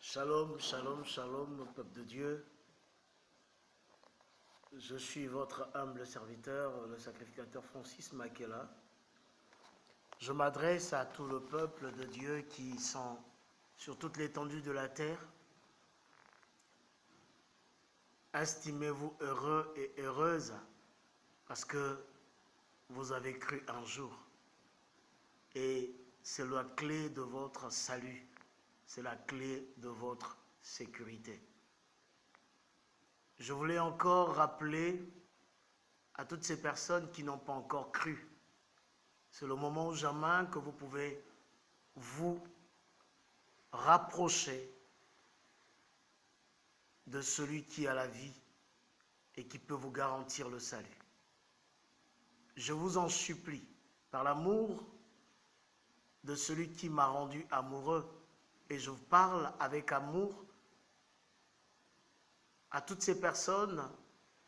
Shalom, shalom, shalom, peuple de Dieu. Je suis votre humble serviteur, le sacrificateur Francis Makela. Je m'adresse à tout le peuple de Dieu qui sont sur toute l'étendue de la terre. Estimez-vous heureux et heureuses parce que vous avez cru un jour. Et c'est la clé de votre salut, c'est la clé de votre sécurité. Je voulais encore rappeler à toutes ces personnes qui n'ont pas encore cru. C'est le moment ou jamais que vous pouvez vous rapprocher de celui qui a la vie et qui peut vous garantir le salut. Je vous en supplie, par l'amour de celui qui m'a rendu amoureux, et je vous parle avec amour à toutes ces personnes,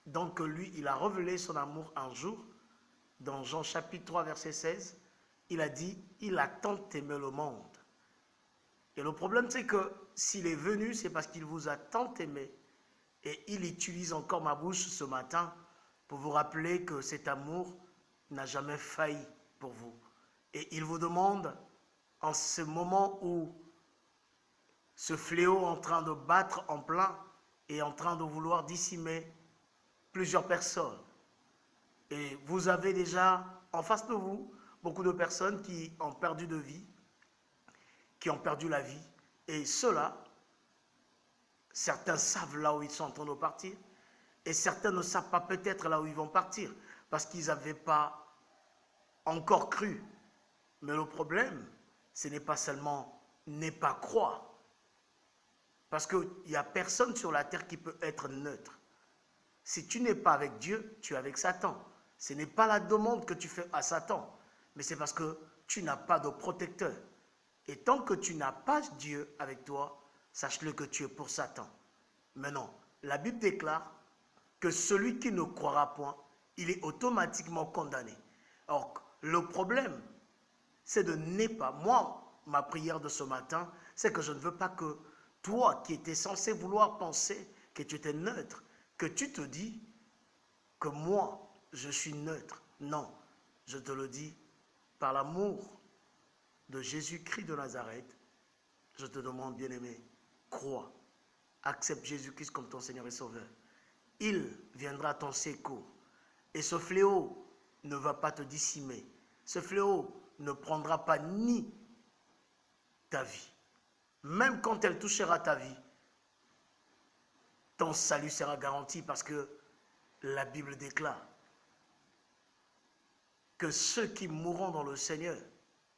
donc lui, il a révélé son amour un jour, dans Jean chapitre 3, verset 16, il a dit, il a tant aimé le monde. Et le problème, c'est que s'il est venu, c'est parce qu'il vous a tant aimé. Et il utilise encore ma bouche ce matin pour vous rappeler que cet amour n'a jamais failli pour vous. Et il vous demande, en ce moment où ce fléau est en train de battre en plein, et en train de vouloir décimer plusieurs personnes. Et vous avez déjà en face de vous beaucoup de personnes qui ont perdu de vie, qui ont perdu la vie. Et ceux-là, certains savent là où ils sont en train de partir, et certains ne savent pas peut-être là où ils vont partir, parce qu'ils n'avaient pas encore cru. Mais le problème, ce n'est pas seulement ne pas croire, parce qu'il n'y a personne sur la terre qui peut être neutre. Si tu n'es pas avec Dieu, tu es avec Satan. Ce n'est pas la demande que tu fais à Satan, mais c'est parce que tu n'as pas de protecteur. Et tant que tu n'as pas Dieu avec toi, sache-le que tu es pour Satan. Maintenant, la Bible déclare que celui qui ne croira point, il est automatiquement condamné. Or, le problème, c'est de ne pas. Moi, ma prière de ce matin, c'est que je ne veux pas que toi qui étais censé vouloir penser que tu étais neutre, que tu te dis que moi, je suis neutre. Non, je te le dis, par l'amour de Jésus-Christ de Nazareth, je te demande, bien-aimé, crois, accepte Jésus-Christ comme ton Seigneur et Sauveur. Il viendra à ton secours. Et ce fléau ne va pas te décimer. Ce fléau ne prendra pas ni ta vie. Même quand elle touchera ta vie, ton salut sera garanti parce que la Bible déclare que ceux qui mourront dans le Seigneur,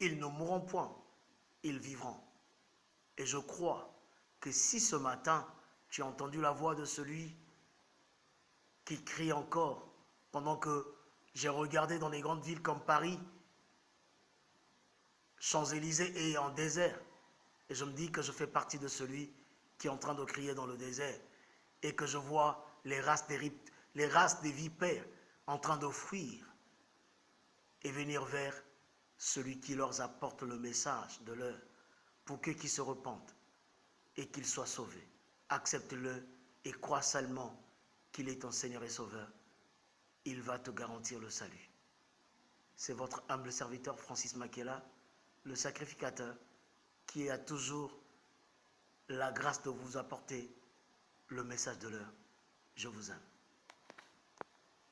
ils ne mourront point, ils vivront. Et je crois que si ce matin, tu as entendu la voix de celui qui crie encore, pendant que j'ai regardé dans les grandes villes comme Paris, Champs-Élysées et en désert, et je me dis que je fais partie de celui qui est en train de crier dans le désert, et que je vois les races des vipères en train de fuir et venir vers celui qui leur apporte le message de l'heure, pour qu'eux qui se repentent et qu'ils soient sauvés. Accepte-le et crois seulement qu'il est ton Seigneur et Sauveur. Il va te garantir le salut. C'est votre humble serviteur Francis Makela, le sacrificateur, qui a toujours la grâce de vous apporter le message de l'heure. Je vous aime.